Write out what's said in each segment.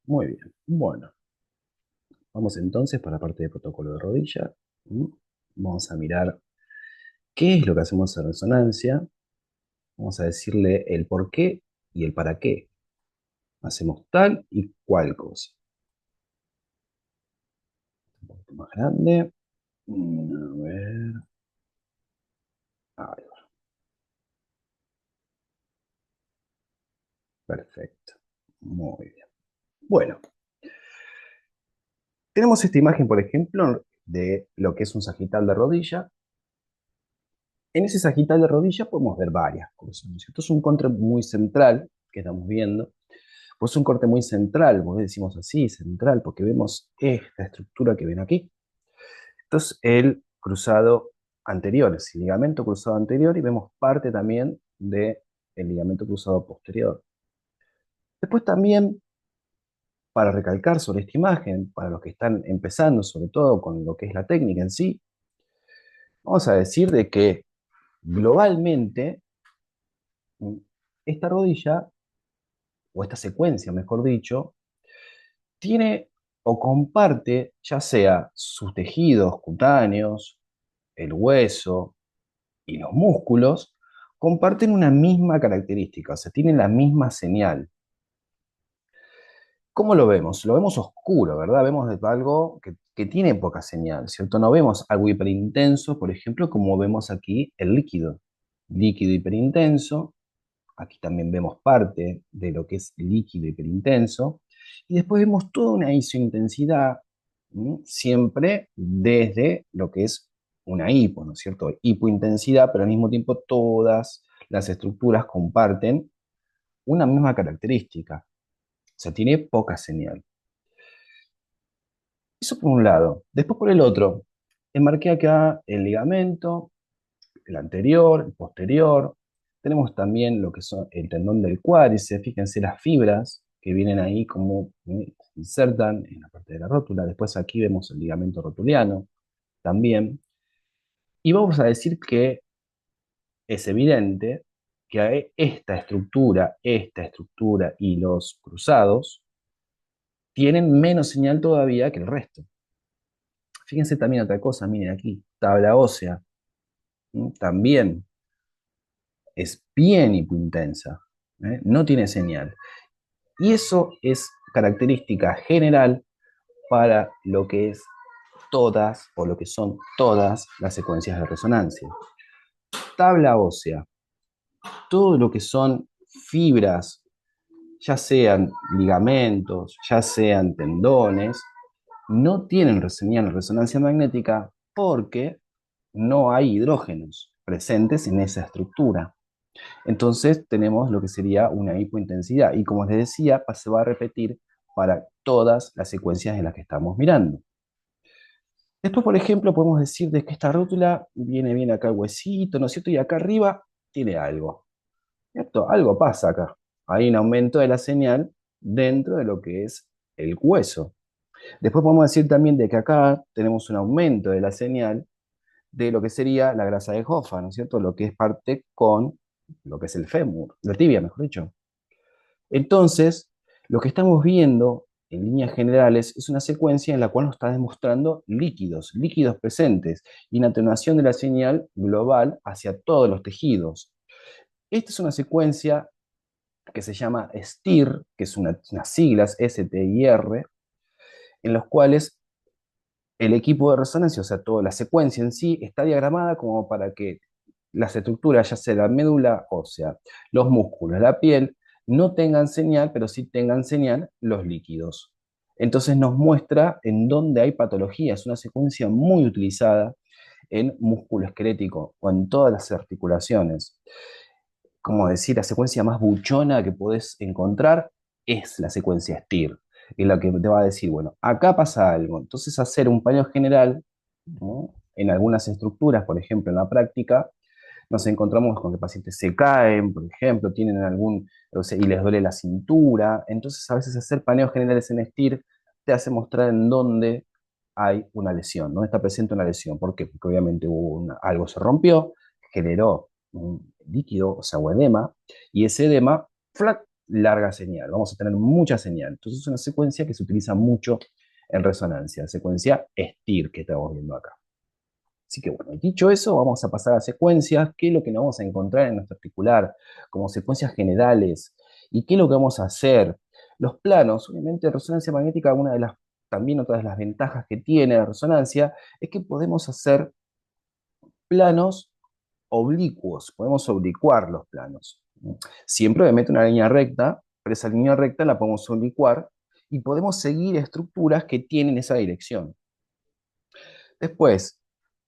Muy bien. Bueno, vamos entonces para la parte de protocolo de rodilla. ¿Mm? Vamos a mirar qué es lo que hacemos en resonancia. Vamos a decirle el por qué y el para qué. Hacemos tal y cual cosa. Un poquito más grande. A ver. Ahí va. Perfecto. Muy bien. Bueno, tenemos esta imagen, por ejemplo, de lo que es un sagital de rodilla. En ese sagital de rodilla podemos ver varias cosas, ¿no es cierto? Es un corte muy central que estamos viendo. Pues un corte muy central, porque decimos así, central, porque vemos esta estructura que ven aquí. Entonces, el cruzado anterior, es el ligamento cruzado anterior, y vemos parte también del ligamento cruzado posterior. Después también, para recalcar sobre esta imagen, para los que están empezando, sobre todo con lo que es la técnica en sí, vamos a decir de que globalmente esta rodilla, o esta secuencia, mejor dicho, tiene o comparte ya sea sus tejidos cutáneos, el hueso y los músculos, comparten una misma característica, o sea, tienen la misma señal. ¿Cómo lo vemos? Lo vemos oscuro, ¿verdad? Vemos algo que tiene poca señal, ¿cierto? No vemos algo hiperintenso, por ejemplo, como vemos aquí el líquido. Líquido hiperintenso. Aquí también vemos parte de lo que es líquido hiperintenso. Y después vemos toda una isointensidad, siempre desde lo que es una hipo, ¿no es cierto? Hipointensidad, pero al mismo tiempo todas las estructuras comparten una misma característica. O sea, tiene poca señal. Eso por un lado. Después por el otro, enmarqué acá el ligamento, el anterior, el posterior. Tenemos también lo que son el tendón del cuádriceps. Fíjense las fibras que vienen ahí como se insertan en la parte de la rótula. Después aquí vemos el ligamento rotuliano también. Y vamos a decir que es evidente que esta estructura y los cruzados tienen menos señal todavía que el resto. Fíjense también otra cosa, miren aquí, tabla ósea, también es bien hipointensa, no tiene señal. Y eso es característica general para lo que es todas o lo que son todas las secuencias de resonancia. Tabla ósea, todo lo que son fibras, ya sean ligamentos, ya sean tendones, no tienen señal de resonancia magnética porque no hay hidrógenos presentes en esa estructura. Entonces tenemos lo que sería una hipointensidad y como les decía, se va a repetir para todas las secuencias en las que estamos mirando. Después, por ejemplo, podemos decir de que esta rótula viene bien acá el huesito, ¿no es cierto? Y acá arriba tiene algo, ¿cierto? Algo pasa acá. Hay un aumento de la señal dentro de lo que es el hueso. Después podemos decir también de que acá tenemos un aumento de la señal de lo que sería la grasa de Hoffa, ¿no es cierto? Lo que es parte con lo que es el fémur, la tibia, mejor dicho. Entonces, lo que estamos viendo en líneas generales es una secuencia en la cual nos está demostrando líquidos, líquidos presentes, y una atenuación de la señal global hacia todos los tejidos. Esta es una secuencia que se llama STIR, que es unas siglas STIR, en los cuales el equipo de resonancia, o sea, toda la secuencia en sí, está diagramada como para que las estructuras, ya sea la médula ósea, los músculos, la piel, no tengan señal, pero sí tengan señal los líquidos. Entonces nos muestra en dónde hay patología. Es una secuencia muy utilizada en músculo esquelético o en todas las articulaciones. Como decir, la secuencia más buchona que podés encontrar es la secuencia STIR. Y la que te va a decir, bueno, acá pasa algo. Entonces hacer un paneo general, ¿no? En algunas estructuras, por ejemplo, en la práctica, nos encontramos con que pacientes se caen, por ejemplo, tienen algún, o sea, y les duele la cintura. Entonces, a veces hacer paneos generales en STIR te hace mostrar en dónde hay una lesión, ¿no? Está presente una lesión. ¿Por qué? Porque obviamente algo se rompió, generó un líquido, o sea, o edema, y ese edema, ¡flac! larga señal, vamos a tener mucha señal. Entonces es una secuencia que se utiliza mucho en resonancia, secuencia STIR que estamos viendo acá. Así que bueno, dicho eso, vamos a pasar a secuencias, qué es lo que nos vamos a encontrar en nuestro articular, como secuencias generales, y qué es lo que vamos a hacer. Los planos, obviamente, resonancia magnética, una de las, también otra de las ventajas que tiene la resonancia, es que podemos hacer planos oblicuos, podemos oblicuar los planos. Siempre obviamente una línea recta, pero esa línea recta la podemos oblicuar y podemos seguir estructuras que tienen esa dirección. Después,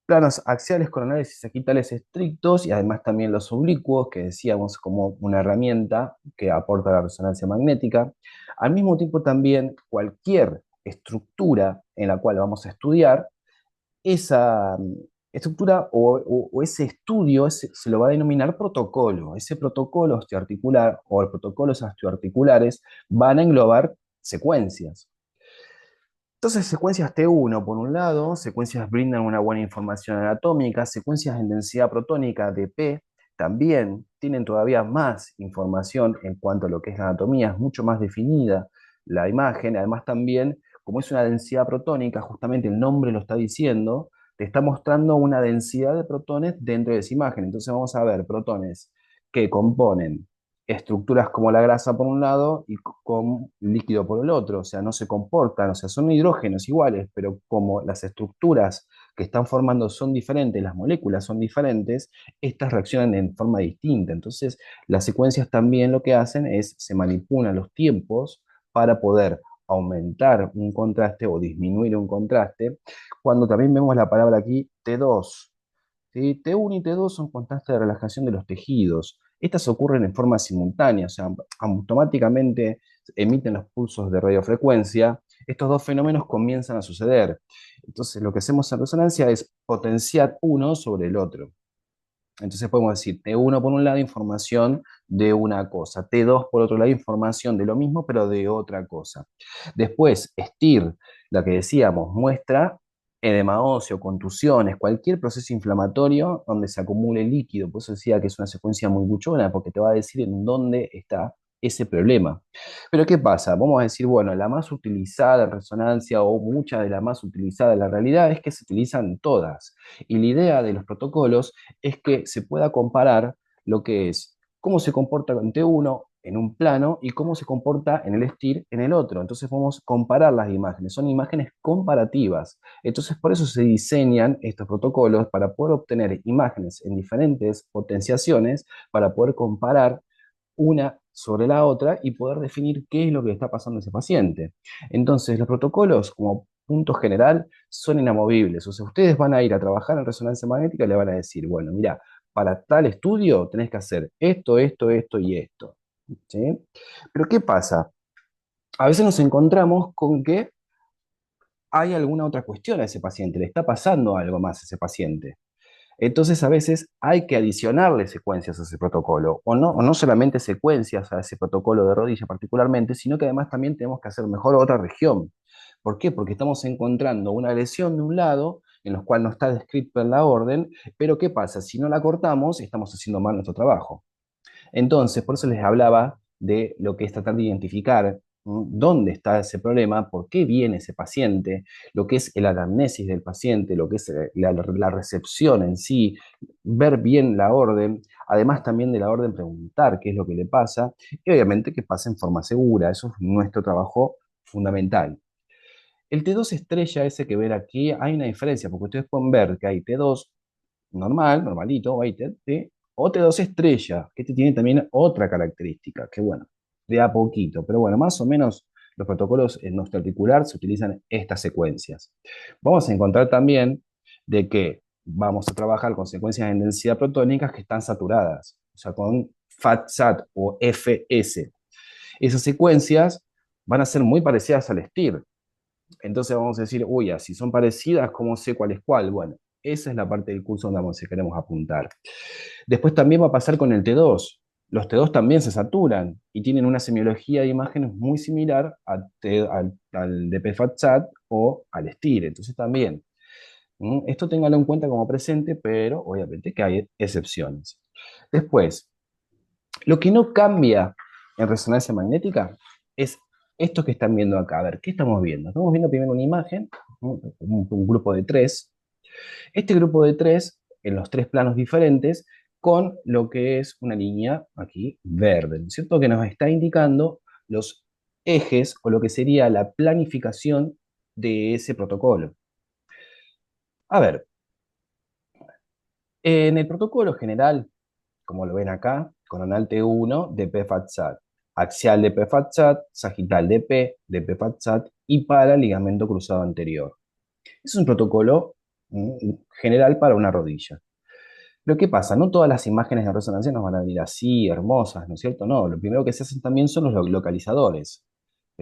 planos axiales con análisis sagitales estrictos y además también los oblicuos, que decíamos como una herramienta que aporta la resonancia magnética. Al mismo tiempo también cualquier estructura en la cual vamos a estudiar, esa estructura o ese estudio se lo va a denominar protocolo. Ese protocolo osteoarticular o los protocolos osteoarticulares van a englobar secuencias. Entonces, secuencias T1, por un lado, secuencias brindan una buena información anatómica, secuencias en densidad protónica de P también tienen todavía más información en cuanto a lo que es la anatomía, es mucho más definida la imagen, además también, como es una densidad protónica, justamente el nombre lo está diciendo, te está mostrando una densidad de protones dentro de esa imagen. Entonces vamos a ver protones que componen estructuras como la grasa por un lado y con líquido por el otro, o sea, no se comportan, o sea, son hidrógenos iguales, pero como las estructuras que están formando son diferentes, las moléculas son diferentes, estas reaccionan en forma distinta. Entonces, las secuencias también lo que hacen es se manipulan los tiempos para poder aumentar un contraste o disminuir un contraste, cuando también vemos la palabra aquí T2. ¿Sí? T1 y T2 son contrastes de relajación de los tejidos. Estas ocurren en forma simultánea, o sea, automáticamente emiten los pulsos de radiofrecuencia. Estos dos fenómenos comienzan a suceder. Entonces, lo que hacemos en resonancia es potenciar uno sobre el otro. Entonces podemos decir T1 por un lado, información de una cosa, T2 por otro lado, información de lo mismo, pero de otra cosa. Después, STIR, la que decíamos, muestra edema óseo, contusiones, cualquier proceso inflamatorio donde se acumule líquido. Por eso decía que es una secuencia muy buchona, porque te va a decir en dónde está ese problema. Pero ¿qué pasa? Vamos a decir, bueno, la más utilizada en resonancia o mucha de la más utilizada en la realidad es que se utilizan todas. Y la idea de los protocolos es que se pueda comparar lo que es cómo se comporta el T1 en un plano y cómo se comporta en el STIR en el otro. Entonces vamos a comparar las imágenes, son imágenes comparativas. Entonces por eso se diseñan estos protocolos para poder obtener imágenes en diferentes potenciaciones, para poder comparar una sobre la otra y poder definir qué es lo que le está pasando a ese paciente. Entonces, los protocolos, como punto general, son inamovibles. O sea, ustedes van a ir a trabajar en resonancia magnética y le van a decir, bueno, mira, para tal estudio tenés que hacer esto, esto, esto y esto. ¿Sí? Pero ¿qué pasa? A veces nos encontramos con que hay alguna otra cuestión a ese paciente, le está pasando algo más a ese paciente. Entonces a veces hay que adicionarle secuencias a ese protocolo, o no solamente secuencias a ese protocolo de rodilla particularmente, sino que además también tenemos que hacer mejor otra región. ¿Por qué? Porque estamos encontrando una lesión de un lado, en los cual no está descrito en la orden, pero ¿qué pasa? Si no la cortamos, estamos haciendo mal nuestro trabajo. Entonces, por eso les hablaba de lo que es tratar de identificar dónde está ese problema, por qué viene ese paciente, lo que es el anamnesis del paciente, lo que es la recepción en sí, ver bien la orden, además también de la orden preguntar qué es lo que le pasa y obviamente que pase en forma segura, eso es nuestro trabajo fundamental. El T2 estrella, ese que ven aquí, hay una diferencia, porque ustedes pueden ver que hay T2 normal, normalito, weighted, ¿sí? O T2 estrella, que este tiene también otra característica, que bueno, de a poquito, pero bueno, más o menos los protocolos en nuestro articular se utilizan estas secuencias. Vamos a encontrar también de que vamos a trabajar con secuencias en densidad protónicas que están saturadas, o sea, con FAT-SAT o FS. Esas secuencias van a ser muy parecidas al STIR, entonces vamos a decir, uy, si son parecidas, ¿cómo sé cuál es cuál? Bueno, esa es la parte del curso donde queremos apuntar. Después también va a pasar con el T2. Los T2 también se saturan y tienen una semiología de imágenes muy similar al de PFAT-SAT o al STIR. Entonces también, esto téngalo en cuenta como presente, pero obviamente que hay excepciones. Después, lo que no cambia en resonancia magnética es esto que están viendo acá. A ver, ¿qué estamos viendo? Estamos viendo primero una imagen, ¿no? Un grupo de tres. Este grupo de tres, en los tres planos diferentes, con lo que es una línea aquí verde, ¿no es cierto? Que nos está indicando los ejes o lo que sería la planificación de ese protocolo. A ver, en el protocolo general, como lo ven acá, coronal T1 de PFAT-SAT, axial de PFAT-SAT, sagital de PFAT-SAT y para ligamento cruzado anterior. Es un protocolo general para una rodilla. Pero ¿qué pasa? No todas las imágenes de resonancia nos van a venir así, hermosas, ¿no es cierto? No, lo primero que se hacen también son los localizadores.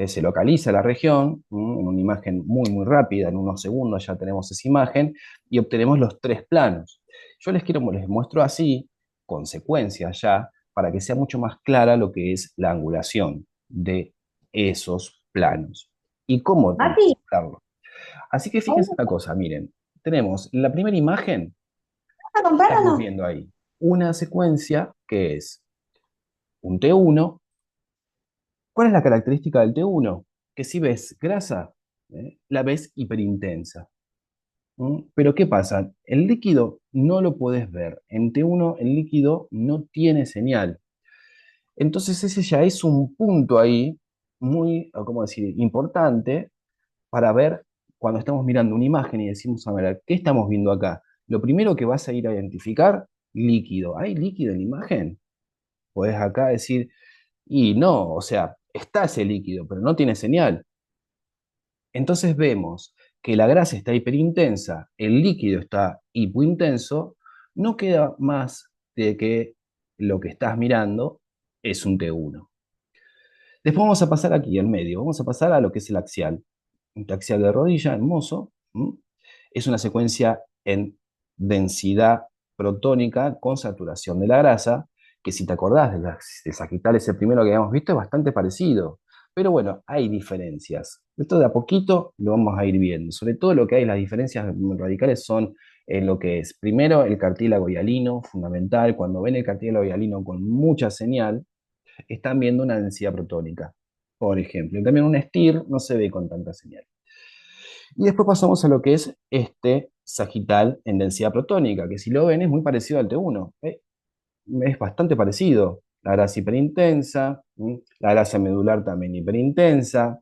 Se localiza la región, en una imagen muy, muy rápida, en unos segundos ya tenemos esa imagen y obtenemos los tres planos. Yo les muestro así, con secuencias ya, para que sea mucho más clara lo que es la angulación de esos planos y cómo Mati, mostrarlo. Así que ¿vos fíjense una cosa, miren, tenemos la primera imagen, vas a ¿qué comprar o estamos no? viendo ahí? Una secuencia que es un T1. ¿Cuál es la característica del T1? Que si ves grasa, la ves hiperintensa. Pero ¿qué pasa? El líquido no lo puedes ver. En T1 el líquido no tiene señal. Entonces ese ya es un punto ahí muy, ¿cómo decir?, importante para ver cuando estamos mirando una imagen y decimos, a ver, ¿qué estamos viendo acá? Lo primero que vas a ir a identificar, líquido. ¿Hay líquido en la imagen? Podés acá decir, y no, o sea, está ese líquido, pero no tiene señal. Entonces vemos que la grasa está hiperintensa, el líquido está hipointenso, no queda más de que lo que estás mirando es un T1. Después vamos a pasar aquí, en medio, vamos a pasar a lo que es el axial. Un axial de rodilla, hermoso. Es una secuencia en densidad protónica con saturación de la grasa, que si te acordás de sagital, ese primero que habíamos visto, es bastante parecido. Pero bueno, hay diferencias. Esto de a poquito lo vamos a ir viendo. Sobre todo lo que hay, las diferencias radicales son en lo que es, primero, el cartílago hialino, fundamental. Cuando ven el cartílago hialino con mucha señal, están viendo una densidad protónica, por ejemplo. En cambio, en un STIR no se ve con tanta señal. Y después pasamos a lo que es este sagital en densidad protónica, que si lo ven es muy parecido al T1. Es bastante parecido. La grasa hiperintensa, la grasa medular también hiperintensa.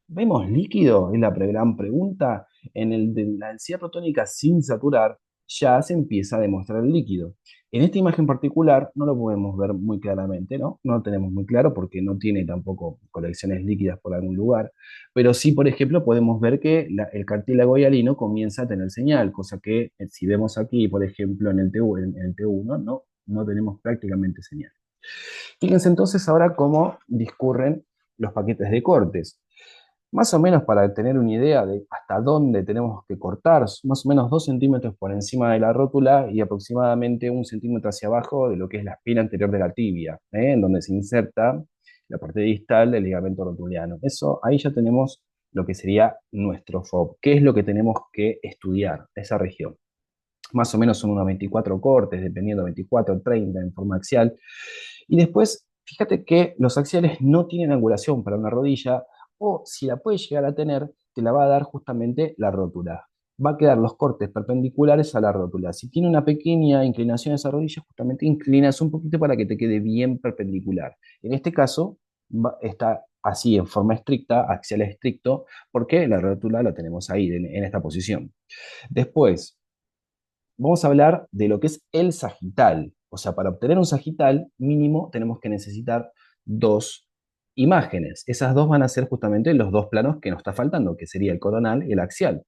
¿Vemos líquido? Es la gran pregunta. En el de la densidad protónica sin saturar, ya se empieza a demostrar el líquido. En esta imagen particular no lo podemos ver muy claramente, ¿no? No lo tenemos muy claro porque no tiene tampoco colecciones líquidas por algún lugar, pero sí, por ejemplo, podemos ver que el cartílago hialino comienza a tener señal, cosa que si vemos aquí, por ejemplo, en el en el T1, no tenemos prácticamente señal. Fíjense entonces ahora cómo discurren los paquetes de cortes. Más o menos para tener una idea de hasta dónde tenemos que cortar, más o menos 2 centímetros por encima de la rótula y aproximadamente 1 centímetro hacia abajo de lo que es la espina anterior de la tibia, en donde se inserta la parte distal del ligamento rotuliano. Eso, ahí ya tenemos lo que sería nuestro FOB. ¿Qué es lo que tenemos que estudiar? Esa región. Más o menos son unos 24 cortes, dependiendo, 24, 30 en forma axial. Y después, fíjate que los axiales no tienen angulación para una rodilla, o si la puede llegar a tener, te la va a dar justamente la rótula. Va a quedar los cortes perpendiculares a la rótula. Si tiene una pequeña inclinación esa rodilla, justamente inclinas un poquito para que te quede bien perpendicular. En este caso, está así en forma estricta, axial estricto, porque la rótula la tenemos ahí, en esta posición. Después, vamos a hablar de lo que es el sagital. O sea, para obtener un sagital mínimo tenemos que necesitar dos imágenes. Esas dos van a ser justamente los dos planos que nos está faltando, que sería el coronal y el axial,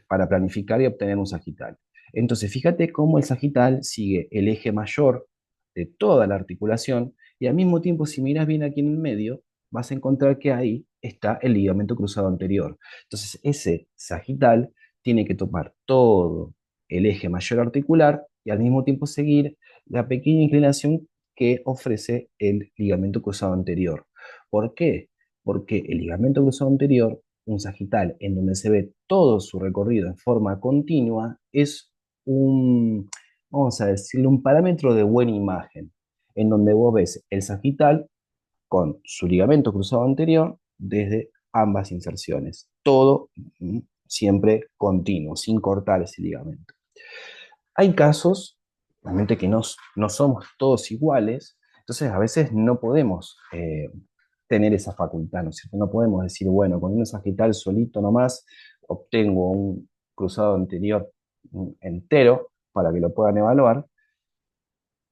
para planificar y obtener un sagital. Entonces, fíjate cómo el sagital sigue el eje mayor de toda la articulación y al mismo tiempo, si miras bien aquí en el medio, vas a encontrar que ahí está el ligamento cruzado anterior. Entonces, ese sagital tiene que tomar todo el eje mayor articular y al mismo tiempo seguir la pequeña inclinación que ofrece el ligamento cruzado anterior. ¿Por qué? Porque el ligamento cruzado anterior, un sagital en donde se ve todo su recorrido en forma continua, es un, vamos a decirle, un parámetro de buena imagen, en donde vos ves el sagital con su ligamento cruzado anterior desde ambas inserciones. Todo siempre continuo, sin cortar ese ligamento. Hay casos, realmente que no somos todos iguales, entonces a veces no podemos tener esa facultad, ¿no es cierto? No podemos decir, bueno, con un sagital solito nomás obtengo un cruzado anterior entero para que lo puedan evaluar,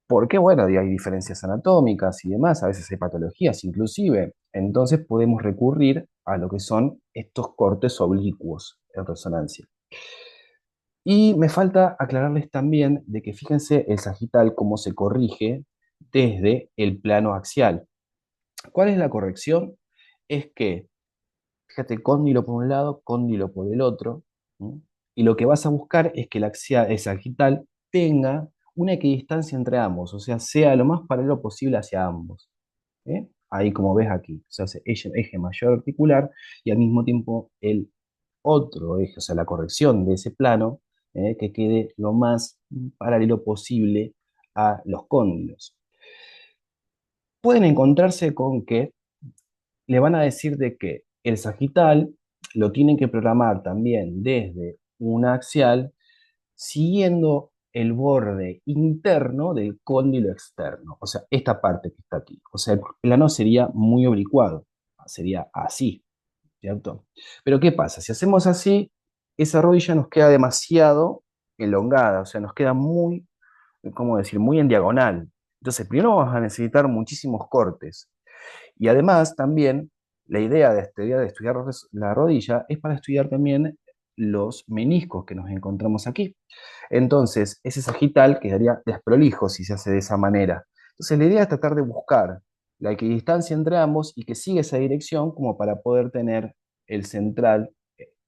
porque, bueno, hay diferencias anatómicas y demás, a veces hay patologías inclusive, entonces podemos recurrir a lo que son estos cortes oblicuos en resonancia. Y me falta aclararles también de que fíjense el sagital cómo se corrige desde el plano axial. ¿Cuál es la corrección? Es que, fíjate, cóndilo por un lado, cóndilo por el otro, ¿m? Y lo que vas a buscar es que el sagital tenga una equidistancia entre ambos, o sea, sea lo más paralelo posible hacia ambos. ¿Eh? Ahí como ves aquí, o sea, eje mayor articular y al mismo tiempo el otro eje, o sea, la corrección de ese plano, que quede lo más paralelo posible a los cóndilos. Pueden encontrarse con que le van a decir de que el sagital lo tienen que programar también desde un axial siguiendo el borde interno del cóndilo externo, o sea, esta parte que está aquí. O sea, el plano sería muy oblicuado, sería así, ¿cierto? Pero ¿qué pasa? Si hacemos así, esa rodilla nos queda demasiado elongada, o sea, nos queda muy, ¿cómo decir?, muy en diagonal. Entonces, primero vamos a necesitar muchísimos cortes. Y además, también, la idea de estudiar la rodilla es para estudiar también los meniscos que nos encontramos aquí. Entonces, ese sagital quedaría desprolijo si se hace de esa manera. Entonces, la idea es tratar de buscar la equidistancia entre ambos y que siga esa dirección como para poder tener el central,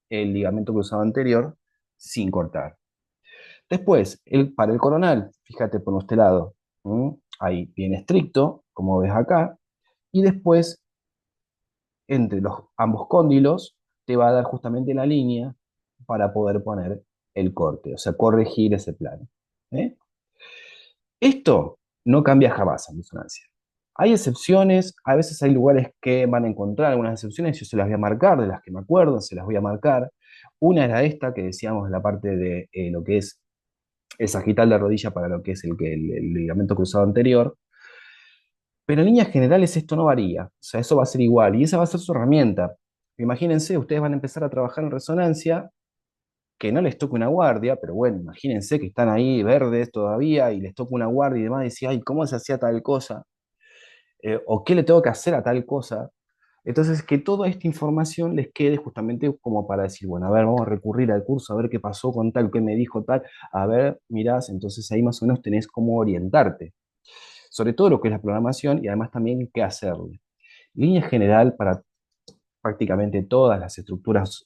el ligamento cruzado anterior, sin cortar. Después, para el coronal, fíjate por este lado, ahí bien estricto, como ves acá, y después, entre ambos cóndilos, te va a dar justamente la línea para poder poner el corte, o sea, corregir ese plano. ¿Eh? Esto no cambia jamás en disonancia. Hay excepciones, a veces hay lugares que van a encontrar algunas excepciones, yo se las voy a marcar, de las que me acuerdo, se las voy a marcar. Una era esta que decíamos en la parte de lo que es el sagital de rodilla para lo que es el ligamento cruzado anterior, pero en líneas generales esto no varía, o sea, eso va a ser igual y esa va a ser su herramienta. Imagínense, ustedes van a empezar a trabajar en resonancia, que no les toque una guardia, pero bueno, imagínense que están ahí verdes todavía y les toca una guardia y demás, y decís, ay, ¿cómo se hacía tal cosa? ¿O qué le tengo que hacer a tal cosa? Entonces, que toda esta información les quede justamente como para decir, bueno, a ver, vamos a recurrir al curso, a ver qué pasó con tal, qué me dijo tal, a ver, mirás, entonces ahí más o menos tenés cómo orientarte, sobre todo lo que es la programación y además también qué hacerle. Línea general para prácticamente todas las estructuras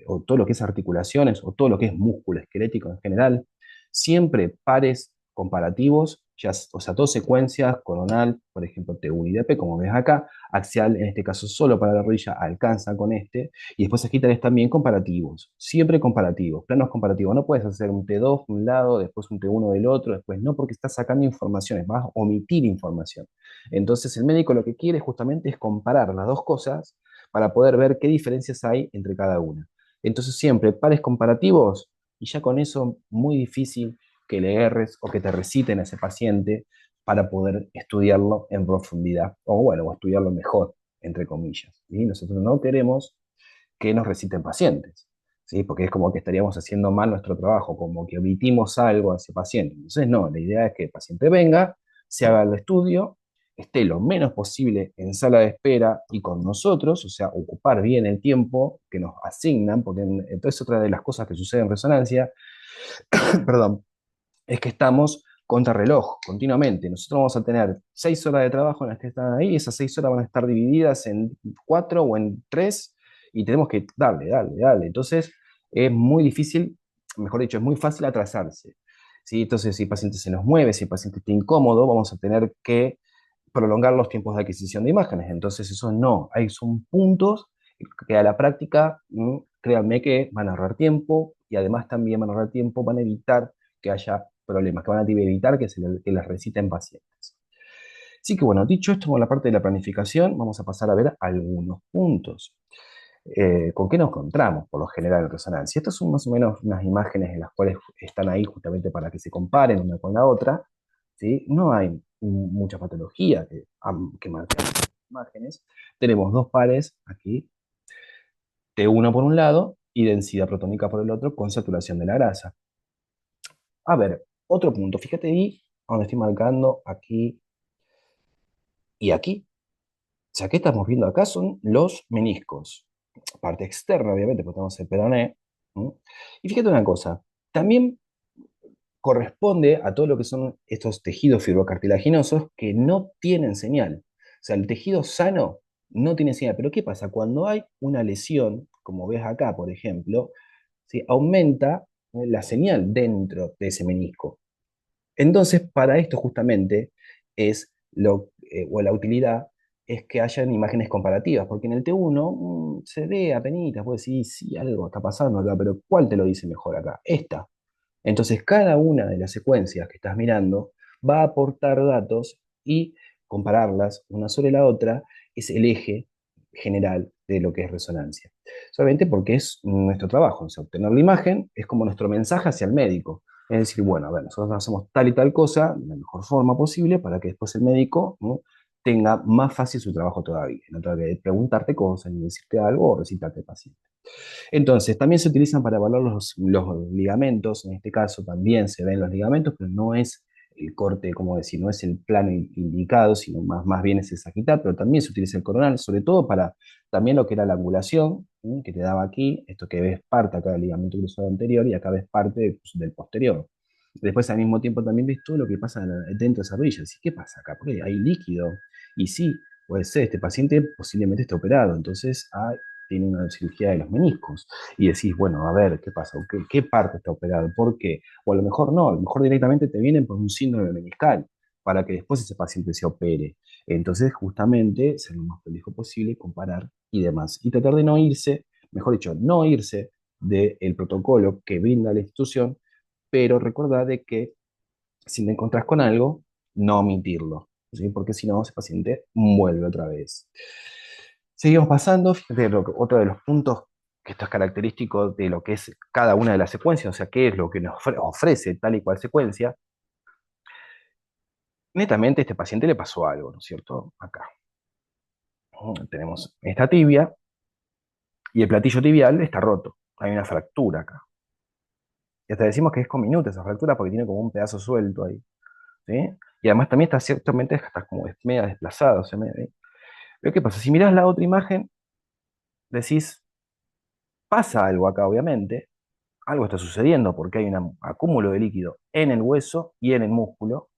o todo lo que es articulaciones o todo lo que es músculo esquelético en general, siempre pares comparativos, ya, o sea, dos secuencias, coronal, por ejemplo, T1 y DP, como ves acá, axial, en este caso solo para la rodilla, alcanza con este, y después sagitales también comparativos, siempre comparativos, planos comparativos, no puedes hacer un T2 de un lado, después un T1 del otro, después no, porque estás sacando informaciones, vas a omitir información. Entonces el médico lo que quiere justamente es comparar las dos cosas para poder ver qué diferencias hay entre cada una. Entonces siempre pares comparativos y ya con eso muy difícil que le erres o que te reciten a ese paciente para poder estudiarlo en profundidad o bueno, o estudiarlo mejor, entre comillas. ¿Sí? Nosotros no queremos que nos reciten pacientes, ¿sí? Porque es como que estaríamos haciendo mal nuestro trabajo, como que omitimos algo a ese paciente. Entonces, no, la idea es que el paciente venga, se haga el estudio, esté lo menos posible en sala de espera y con nosotros, o sea, ocupar bien el tiempo que nos asignan, porque entonces otra de las cosas que sucede en resonancia, perdón, es que estamos contra reloj continuamente. Nosotros vamos a tener 6 horas de trabajo en las que están ahí, y esas 6 horas van a estar divididas en 4 o en 3 y tenemos que darle, darle, darle. Entonces es muy difícil, mejor dicho, es muy fácil atrasarse. ¿Sí? Entonces si el paciente se nos mueve, si el paciente está incómodo, vamos a tener que prolongar los tiempos de adquisición de imágenes. Entonces eso no, hay, son puntos que a la práctica, créanme que van a ahorrar tiempo y además también van a ahorrar tiempo, van a evitar que haya problemas, que van a evitar que les reciten pacientes. Así que bueno, dicho esto, con la parte de la planificación, vamos a pasar a ver algunos puntos. ¿Con qué nos encontramos por lo general en resonancia? Estas son más o menos unas imágenes en las cuales están ahí justamente para que se comparen una con la otra, ¿sí? No hay mucha patología que marcar las imágenes. Tenemos dos pares aquí, T1 por un lado y densidad protónica por el otro, con saturación de la grasa. A ver, otro punto, fíjate ahí donde estoy marcando aquí y aquí. O sea, ¿qué estamos viendo acá? Son los meniscos. Parte externa, obviamente, porque tenemos el peroné. ¿Mm? Y fíjate una cosa, también corresponde a todo lo que son estos tejidos fibrocartilaginosos que no tienen señal. O sea, el tejido sano no tiene señal. Pero ¿qué pasa? Cuando hay una lesión, como ves acá, por ejemplo, ¿sí? Aumenta la señal dentro de ese menisco. Entonces, para esto justamente es o la utilidad es que hayan imágenes comparativas, porque en el T1 se ve apenitas, puedes decir, sí, algo está pasando acá, pero ¿cuál te lo dice mejor acá? Esta. Entonces, cada una de las secuencias que estás mirando va a aportar datos y compararlas una sobre la otra es el eje general de lo que es resonancia. Solamente porque es nuestro trabajo, o sea, obtener la imagen es como nuestro mensaje hacia el médico. Es decir, bueno, a ver, nosotros hacemos tal y tal cosa de la mejor forma posible para que después el médico, ¿no?, tenga más fácil su trabajo todavía. No tenga que preguntarte cosas, ni decirte algo o recitarte paciente. Entonces, también se utilizan para evaluar los ligamentos, en este caso también se ven los ligamentos, pero no es el corte, como decir, no es el plano indicado, sino más bien es el sagital, pero también se utiliza el coronal, sobre todo para también lo que era la angulación, ¿sí?, que te daba aquí, esto que ves parte acá del ligamento cruzado anterior y acá ves parte del posterior. Después al mismo tiempo también ves todo lo que pasa dentro de esa rodilla. ¿Y qué pasa acá? Porque hay líquido. Y sí, puede ser, este paciente posiblemente esté operado, entonces tiene una cirugía de los meniscos. Y decís, bueno, a ver, ¿qué pasa? ¿Qué parte está operada? ¿Por qué? O a lo mejor no, a lo mejor directamente te vienen por un síndrome meniscal, para que después ese paciente se opere. Entonces, justamente, ser lo más prolijo posible, comparar y demás. Y tratar de no irse, mejor dicho, no irse del protocolo que brinda la institución, pero recordar de que si te encontrás con algo, no omitirlo, ¿sí? Porque si no, ese paciente vuelve otra vez. Seguimos pasando, fíjate, otro de los puntos que esto es característico de lo que es cada una de las secuencias, o sea, qué es lo que nos ofrece tal y cual secuencia. Netamente, a este paciente le pasó algo, ¿no es cierto? Acá. Tenemos esta tibia y el platillo tibial está roto. Hay una fractura acá. Y hasta decimos que es comminuta esa fractura porque tiene como un pedazo suelto ahí, ¿sí? Y además también está ciertamente, está como media desplazado. Pero ¿qué pasa? Si mirás la otra imagen, decís, pasa algo acá, obviamente, algo está sucediendo porque hay un acúmulo de líquido en el hueso y en el músculo,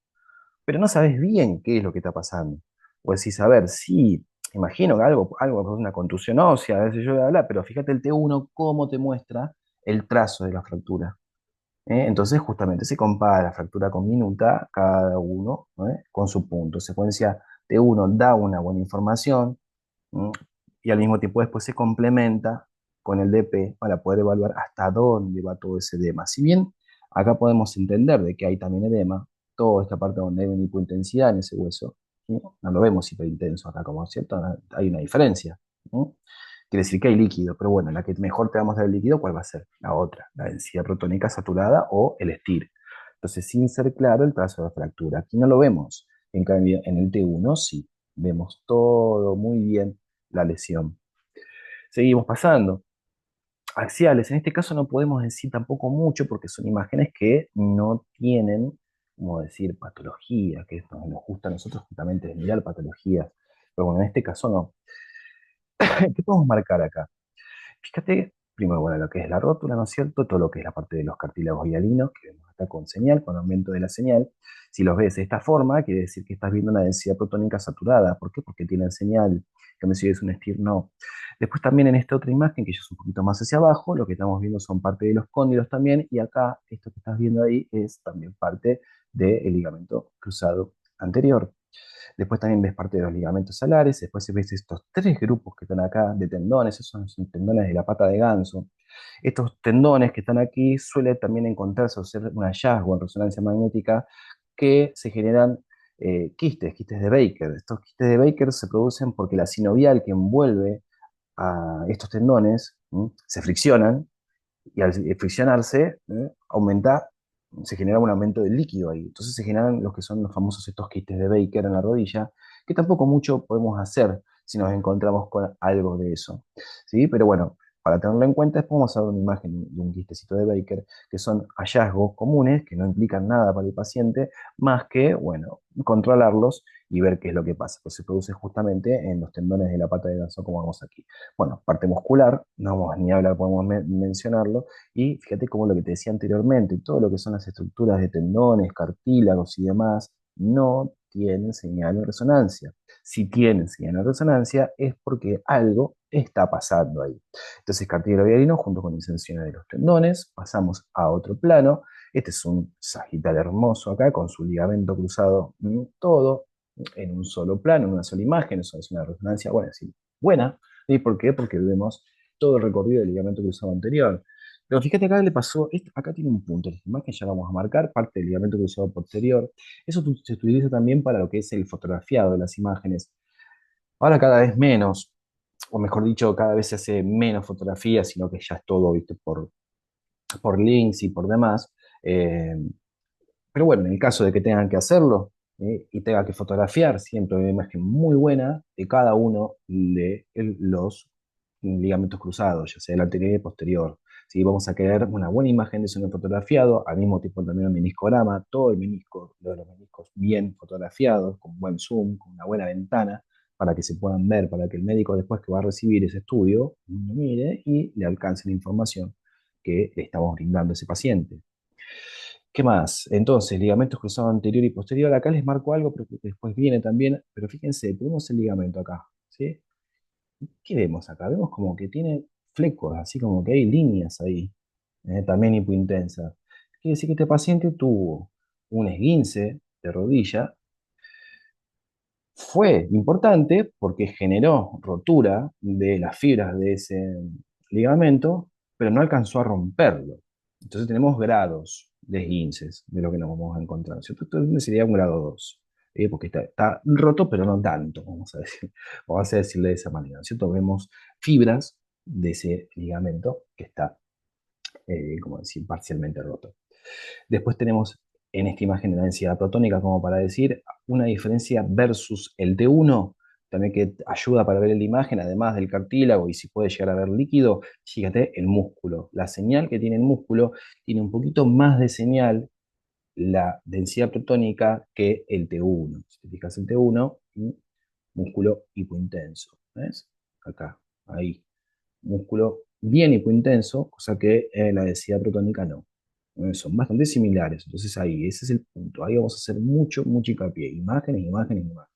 pero no sabes bien qué es lo que está pasando. O decís, a ver, sí, imagino que algo es una contusión ósea, a veces yo voy a hablar, pero fíjate el T1 cómo te muestra el trazo de la fractura. Entonces, justamente se compara la fractura con minuta, cada uno, con su punto. Secuencia T1 da una buena información, ¿m? Y al mismo tiempo después se complementa con el DP para poder evaluar hasta dónde va todo ese edema. Si bien acá podemos entender de que hay también edema, toda esta parte donde hay una hipointensidad en ese hueso, ¿sí?, no lo vemos hiperintenso acá, como cierto, hay una diferencia, ¿no? Quiere decir que hay líquido, pero bueno, la que mejor te vamos a dar el líquido, ¿cuál va a ser? La otra, la densidad protónica saturada o el STIR. Entonces, sin ser claro el trazo de fractura. Aquí no lo vemos. En cambio, en el T1 sí, vemos todo muy bien la lesión. Seguimos pasando. Axiales, en este caso no podemos decir tampoco mucho porque son imágenes que no tienen, como decir, patología, que esto nos gusta a nosotros justamente mirar patologías. Pero bueno, en este caso no. ¿Qué podemos marcar acá? Fíjate, primero, bueno, lo que es la rótula, ¿no es cierto? Todo lo que es la parte de los cartílagos hialinos, que vemos acá con señal, con aumento de la señal. Si los ves de esta forma, quiere decir que estás viendo una densidad protónica saturada. ¿Por qué? Porque tienen señal. Que me si es un STIR, no. Después también en esta otra imagen, que ya es un poquito más hacia abajo, lo que estamos viendo son parte de los cóndilos también, y acá, esto que estás viendo ahí, es también parte del ligamento cruzado anterior. Después también ves parte de los ligamentos salares, después ves estos tres grupos que están acá de tendones, esos son tendones de la pata de ganso. Estos tendones que están aquí suele también encontrarse o ser un hallazgo en resonancia magnética que se generan quistes de Baker. Estos quistes de Baker se producen porque la sinovial que envuelve a estos tendones se friccionan y al friccionarse, se genera un aumento del líquido ahí. Entonces se generan los que son los famosos estos quistes de Baker en la rodilla, que tampoco mucho podemos hacer si nos encontramos con algo de eso. ¿Sí? Pero bueno, para tenerlo en cuenta, después vamos a ver una imagen de un quistecito de Baker, que son hallazgos comunes que no implican nada para el paciente, más que, bueno, controlarlos y ver qué es lo que pasa. Pues se produce justamente en los tendones de la pata de brazo, como vemos aquí. Bueno, parte muscular, no vamos ni a hablar, podemos mencionarlo, y fíjate cómo lo que te decía anteriormente, todo lo que son las estructuras de tendones, cartílagos y demás, no tienen señal de resonancia. Si tienen señal de resonancia es porque algo está pasando ahí. Entonces, cartílago hialino junto con distensiones de los tendones, pasamos a otro plano. Este es un sagital hermoso acá con su ligamento cruzado, todo en un solo plano, en una sola imagen. Eso es una resonancia buena, sí, buena. ¿Y por qué? Porque vemos todo el recorrido del ligamento cruzado anterior. Pero fíjate acá le pasó, acá tiene un punto, esta imagen ya la vamos a marcar, parte del ligamento cruzado posterior. Eso se utiliza también para lo que es el fotografiado de las imágenes. Ahora cada vez menos, o mejor dicho, cada vez se hace menos fotografías, sino que ya es todo, ¿viste? Por links y por demás. Eh, pero bueno, en el caso de que tengan que hacerlo y tengan que fotografiar, siempre una imagen muy buena de cada uno de los ligamentos cruzados, ya sea el anterior y el posterior. ¿Sí? Vamos a querer una buena imagen de ese fotografiado, al mismo tiempo también un meniscograma, todo el menisco, los meniscos bien fotografiados, con buen zoom, con una buena ventana, para que se puedan ver, para que el médico después que va a recibir ese estudio, lo mire y le alcance la información que le estamos brindando a ese paciente. ¿Qué más? Entonces, ligamentos cruzados anterior y posterior. Acá les marco algo, pero que después viene también. Pero fíjense, tenemos el ligamento acá. ¿Sí? ¿Qué vemos acá? Vemos como que tiene flecos, así como que hay líneas ahí. También hipointensa. Quiere decir que este paciente tuvo un esguince de rodilla. Fue importante porque generó rotura de las fibras de ese ligamento, pero no alcanzó a romperlo. Entonces tenemos grados de esguinces de lo que nos vamos a encontrar, ¿cierto? Esto sería un grado 2, porque está roto, pero no tanto, vamos a decir, vamos a decirle de esa manera, ¿cierto? Vemos fibras de ese ligamento que está, como decir, parcialmente roto. Después tenemos en esta imagen la densidad protónica, como para decir una diferencia versus el T1, también que ayuda para ver la imagen, además del cartílago y si puede llegar a ver líquido, fíjate el músculo. La señal que tiene el músculo tiene un poquito más de señal la densidad protónica que el T1. Si te fijas el T1, músculo hipointenso. ¿Ves? Acá, ahí. Músculo bien hipointenso, cosa que la densidad protónica no. Son bastante similares. Entonces ahí, ese es el punto. Ahí vamos a hacer mucho hincapié. Imágenes, imágenes, imágenes.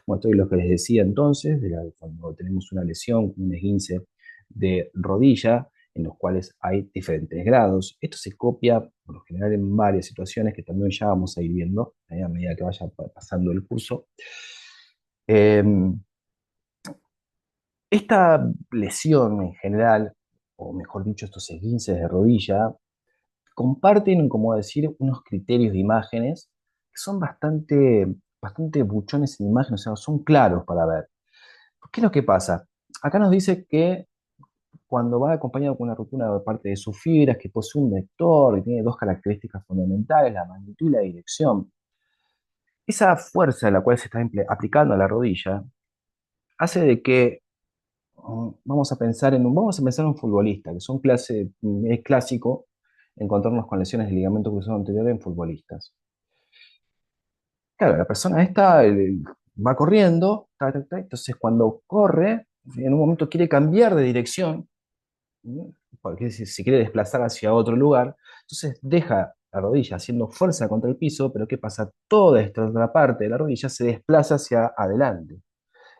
Bueno, esto es lo que les decía entonces, cuando tenemos una lesión, un esguince de rodilla, en los cuales hay diferentes grados. Esto se copia, por lo general, en varias situaciones que también ya vamos a ir viendo a medida que vaya pasando el curso. Eh, esta lesión en general, o mejor dicho, estos esguinces de rodilla, comparten, como decir, unos criterios de imágenes que son bastante buchones en imágenes, o sea, son claros para ver. ¿Qué es lo que pasa? Acá nos dice que cuando va acompañado con una ruptura de parte de sus fibras, que posee un vector y tiene dos características fundamentales, la magnitud y la dirección, esa fuerza en la cual se está aplicando a la rodilla hace de que vamos a pensar en un futbolista, que es clásico encontrarnos con lesiones de ligamento cruzado anterior en futbolistas. Claro, la persona esta va corriendo, entonces cuando corre, en un momento quiere cambiar de dirección, ¿no? Porque si se quiere desplazar hacia otro lugar, entonces deja la rodilla haciendo fuerza contra el piso, pero ¿qué pasa? Toda esta otra parte de la rodilla se desplaza hacia adelante.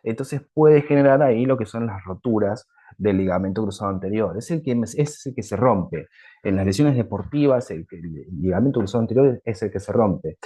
Entonces puede generar ahí lo que son las roturas del ligamento cruzado anterior. Es el que se rompe. En las lesiones deportivas, el ligamento cruzado anterior es el que se rompe.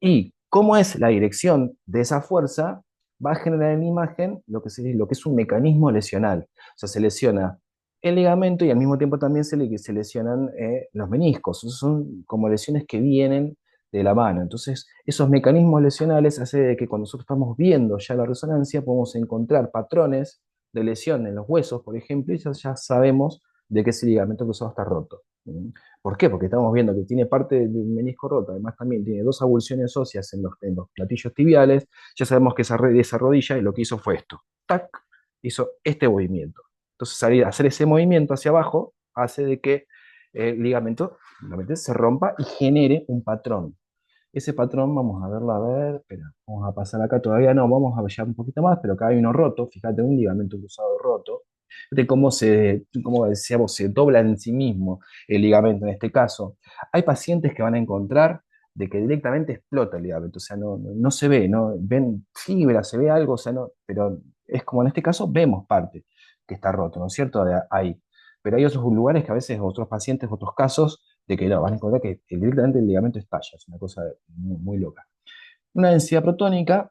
Y cómo es la dirección de esa fuerza va a generar en la imagen lo que es un mecanismo lesional. O sea, se lesiona el ligamento y al mismo tiempo también se lesionan los meniscos. Son como lesiones que vienen de la mano. Entonces, esos mecanismos lesionales hacen de que cuando nosotros estamos viendo ya la resonancia, podemos encontrar patrones de lesión en los huesos, por ejemplo, y ya sabemos de que ese ligamento cruzado está roto. ¿Mm? ¿Por qué? Porque estamos viendo que tiene parte del menisco roto, además también tiene dos avulsiones óseas en los platillos tibiales, ya sabemos que esa rodilla lo que hizo fue esto, ¡tac! Hizo este movimiento. Entonces, hacer ese movimiento hacia abajo hace de que el ligamento se rompa y genere un patrón. Ese patrón, vamos a verlo, a ver, espera, vamos a pasar acá, todavía no, vamos a ver un poquito más, pero acá hay uno roto, fíjate, un ligamento cruzado roto, de cómo decíamos, se dobla en sí mismo el ligamento en este caso. Hay pacientes que van a encontrar de que directamente explota el ligamento, o sea, no se ve, no ven fibra, se ve algo, o sea, no, pero es como en este caso vemos parte que está roto, ¿no es cierto? Ahí. Pero hay otros lugares que a veces, otros pacientes, otros casos, de que no, van a encontrar que directamente el ligamento estalla, es una cosa muy, muy loca. Una densidad protónica,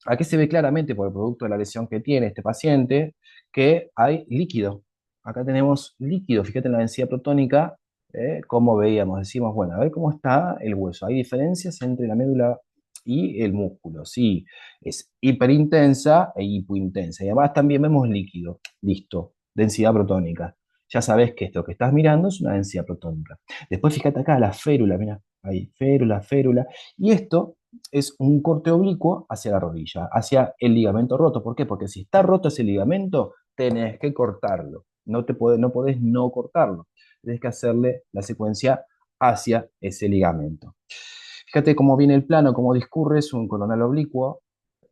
aquí se ve claramente por el producto de la lesión que tiene este paciente, que hay líquido. Acá tenemos líquido, fíjate en la densidad protónica, como veíamos, decimos, bueno, a ver cómo está el hueso. Hay diferencias entre la médula y el músculo, sí, es hiperintensa e hipointensa. Y además también vemos líquido, listo, densidad protónica. Ya sabes que esto que estás mirando es una densidad protónica. Después fíjate acá la férula, mira, ahí, férula, férula. Y esto es un corte oblicuo hacia la rodilla, hacia el ligamento roto. ¿Por qué? Porque si está roto ese ligamento, tenés que cortarlo. No podés no cortarlo. Tenés que hacerle la secuencia hacia ese ligamento. Fíjate cómo viene el plano, cómo discurre, es un coronal oblicuo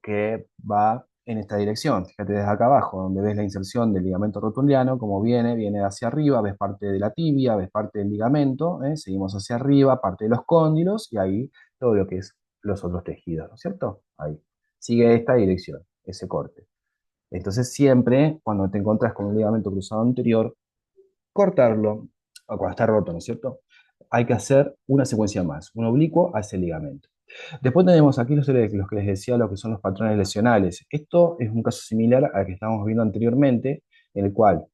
que va en esta dirección. Fíjate desde acá abajo, donde ves la inserción del ligamento rotuliano, cómo viene hacia arriba, ves parte de la tibia, ves parte del ligamento, seguimos hacia arriba, parte de los cóndilos y ahí todo lo que es los otros tejidos, ¿no es cierto? Ahí. Sigue esta dirección, ese corte. Entonces siempre, cuando te encuentras con un ligamento cruzado anterior, cortarlo, o cuando está roto, ¿no es cierto? Hay que hacer una secuencia más, un oblicuo a ese ligamento. Después tenemos aquí los que les decía, lo que son los patrones lesionales. Esto es un caso similar al que estábamos viendo anteriormente, en el cual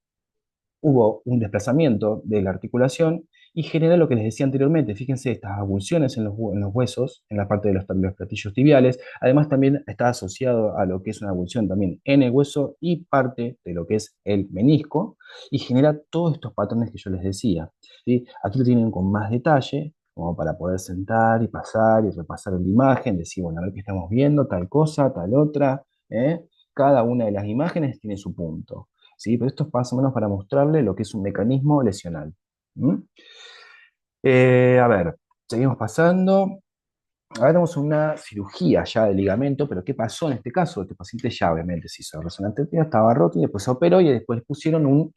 hubo un desplazamiento de la articulación y genera lo que les decía anteriormente. Fíjense estas avulsiones en los huesos, en la parte de los platillos tibiales. Además, también está asociado a lo que es una avulsión también en el hueso y parte de lo que es el menisco y genera todos estos patrones que yo les decía. ¿Sí? Aquí lo tienen con más detalle, como para poder sentar y pasar y repasar la imagen, decir, bueno, a ver qué estamos viendo, tal cosa, tal otra. ¿Eh? Cada una de las imágenes tiene su punto. ¿Sí? Pero esto es más o menos para mostrarle lo que es un mecanismo lesional. ¿Mm? A ver, seguimos pasando. Ahora tenemos una cirugía ya de ligamento, pero ¿qué pasó en este caso? Este paciente ya obviamente se hizo resonante, estaba roto y después se operó y después pusieron un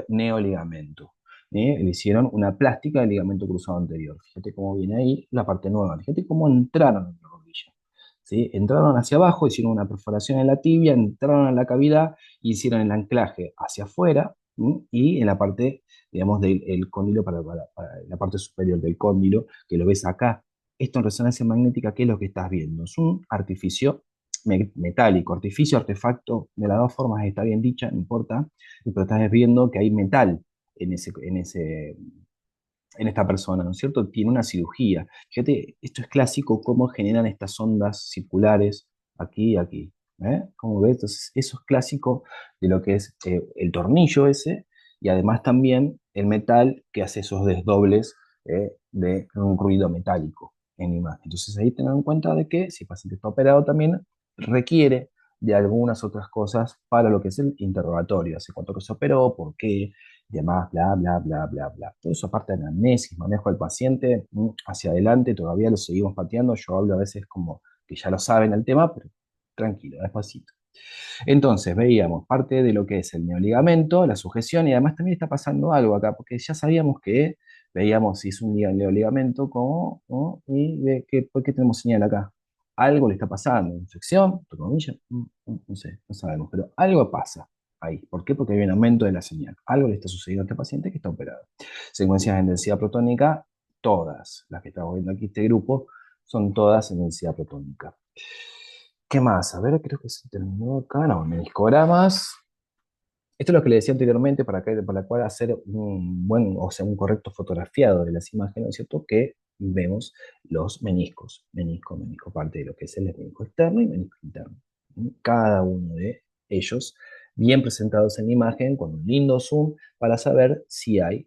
neoligamento. Le hicieron una plástica del ligamento cruzado anterior. Fíjate cómo viene ahí la parte nueva. Fíjate cómo entraron en la rodilla. ¿Sí? Entraron hacia abajo, hicieron una perforación en la tibia, entraron en la cavidad y hicieron el anclaje hacia afuera, ¿sí? Y en la parte, digamos, del cóndilo para la parte superior del cóndilo, que lo ves acá. Esto en resonancia magnética, ¿qué es lo que estás viendo? Es un artificio metálico, artificio, artefacto, de las dos formas está bien dicha, no importa, pero estás viendo que hay metal en esta persona, ¿no es cierto? Tiene una cirugía. Fíjate, esto es clásico, cómo generan estas ondas circulares aquí y aquí. ¿Cómo ves? Entonces, eso es clásico de lo que es el tornillo ese y además también el metal que hace esos desdobles de un ruido metálico en imagen. Entonces, ahí tengan en cuenta de que si el paciente está operado también requiere de algunas otras cosas para lo que es el interrogatorio. ¿Hace cuánto que se operó? ¿Por qué? Y demás, bla, bla, bla, bla, bla. Todo eso aparte de anamnesis, manejo del paciente, hacia adelante, todavía lo seguimos pateando. Yo hablo a veces como que ya lo saben el tema, pero tranquilo, despacito. Entonces, veíamos parte de lo que es el neoligamento, la sujeción, y además también está pasando algo acá, porque ya sabíamos que veíamos si es un neoligamento, como, ¿no? Y de que, ¿por qué tenemos señal acá? Algo le está pasando, infección, entre comillas, no sé, no sabemos, pero algo pasa ahí. ¿Por qué? Porque hay un aumento de la señal. Algo le está sucediendo a este paciente que está operado. Secuencias en densidad protónica, todas las que estamos viendo aquí, este grupo, son todas en densidad protónica. ¿Qué más? A ver, creo que se terminó acá. No, meniscogramas. Esto es lo que le decía anteriormente para cual hacer un buen, o sea, un correcto fotografiado de las imágenes, ¿no es cierto? Que vemos los meniscos, menisco, parte de lo que es el menisco externo y menisco interno. Cada uno de ellos bien presentados en la imagen con un lindo zoom para saber si hay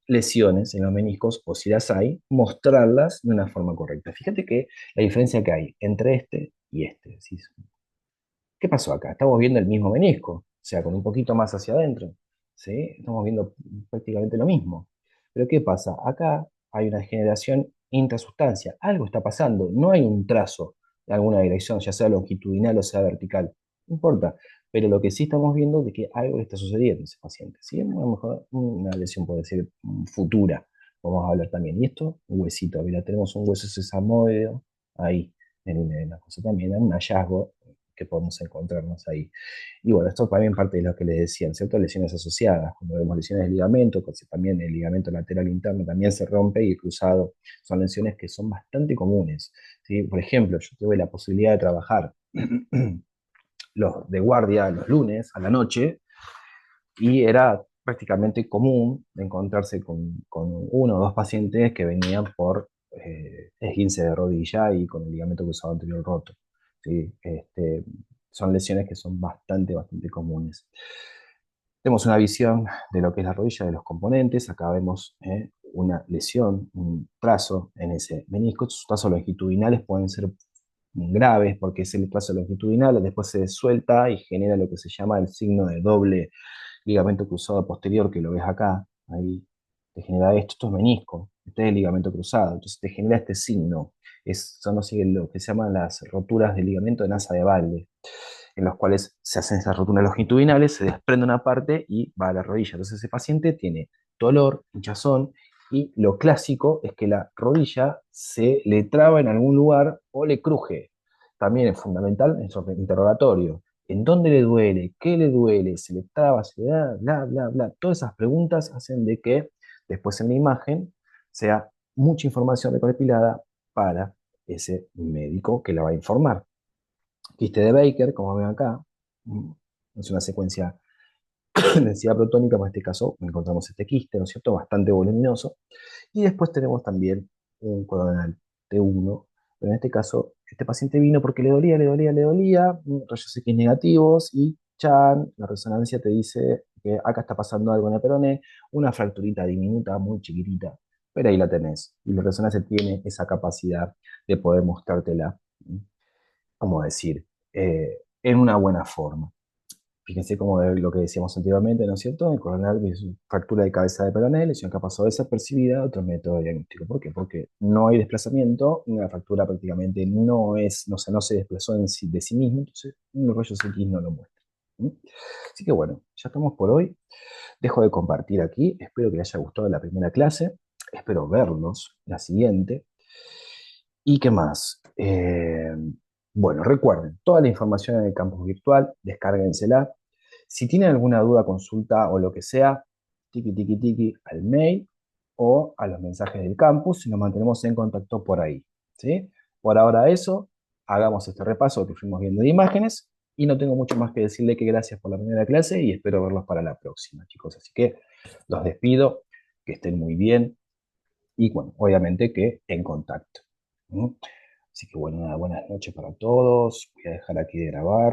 lesiones en los meniscos o si las hay, mostrarlas de una forma correcta. Fíjate que la diferencia que hay entre este y este. ¿Qué pasó acá? Estamos viendo el mismo menisco, o sea, con un poquito más hacia adentro. ¿Sí? Estamos viendo prácticamente lo mismo. Pero ¿qué pasa? Acá hay una generación intrasustancia. Algo está pasando. No hay un trazo de alguna dirección, ya sea longitudinal o sea vertical. No importa. Pero lo que sí estamos viendo es que algo le está sucediendo a ese paciente. ¿Sí? A lo mejor una lesión, puede decir, futura. Vamos a hablar también. Y esto, un huesito. Mira, tenemos un hueso sesamoideo ahí en la cosa también, un hallazgo que podemos encontrarnos ahí. Y bueno, esto también parte de lo que les decía, ciertas lesiones asociadas, como vemos lesiones de ligamento, pues también el ligamento lateral interno también se rompe y el cruzado son lesiones que son bastante comunes. ¿Sí? Por ejemplo, yo tuve la posibilidad de trabajar los de guardia los lunes a la noche y era prácticamente común encontrarse con uno o dos pacientes que venían por esguince de rodilla y con el ligamento cruzado anterior roto. ¿Sí? Son lesiones que son bastante comunes. Tenemos una visión de lo que es la rodilla, de los componentes. Acá vemos una lesión, un trazo en ese menisco. Estos trazos longitudinales pueden ser graves porque es el trazo longitudinal, después se suelta y genera lo que se llama el signo de doble ligamento cruzado posterior, que lo ves acá, ahí te genera esto es menisco, este es el ligamento cruzado, entonces te genera este signo. Son lo que se llaman las roturas del ligamento de nasa de Balde, en los cuales se hacen esas roturas longitudinales, se desprende una parte y va a la rodilla. Entonces ese paciente tiene dolor, hinchazón, y lo clásico es que la rodilla se le traba en algún lugar o le cruje. También es fundamental en su interrogatorio. ¿En dónde le duele? ¿Qué le duele? ¿Se le traba? ¿Se le da? Bla, bla, bla. Todas esas preguntas hacen de que después en la imagen sea mucha información recopilada para ese médico que la va a informar. Quiste de Baker, como ven acá, es una secuencia de densidad protónica, en este caso encontramos este quiste, ¿no es cierto? Bastante voluminoso. Y después tenemos también un coronal T1, pero en este caso, este paciente vino porque le dolía, rayos X negativos y chan, la resonancia te dice que acá está pasando algo en el peroné, una fracturita diminuta, muy chiquitita, pero ahí la tenés. Y la resonancia tiene esa capacidad de poder mostrártela, ¿cómo decir?, en una buena forma. Fíjense como lo que decíamos anteriormente, ¿no es cierto? El coronal es fractura de cabeza de peroné, lesión que ha pasado desapercibida, otro método de diagnóstico. ¿Por qué? Porque no hay desplazamiento, la fractura prácticamente no se desplazó de sí mismo, entonces los rayos X no lo muestran. ¿Mm? Así que bueno, ya estamos por hoy. Dejo de compartir aquí, espero que les haya gustado la primera clase, espero verlos la siguiente. ¿Y qué más? Bueno, recuerden, toda la información en el campus virtual, descárguensela. Si tienen alguna duda, consulta o lo que sea, tiki al mail o a los mensajes del campus y nos mantenemos en contacto por ahí. ¿Sí? Por ahora eso, hagamos este repaso que fuimos viendo de imágenes y no tengo mucho más que decirle que gracias por la primera clase y espero verlos para la próxima, chicos. Así que los despido, que estén muy bien y bueno, obviamente que en contacto. ¿Mm? Así que bueno, buenas noches para todos. Voy a dejar aquí de grabar.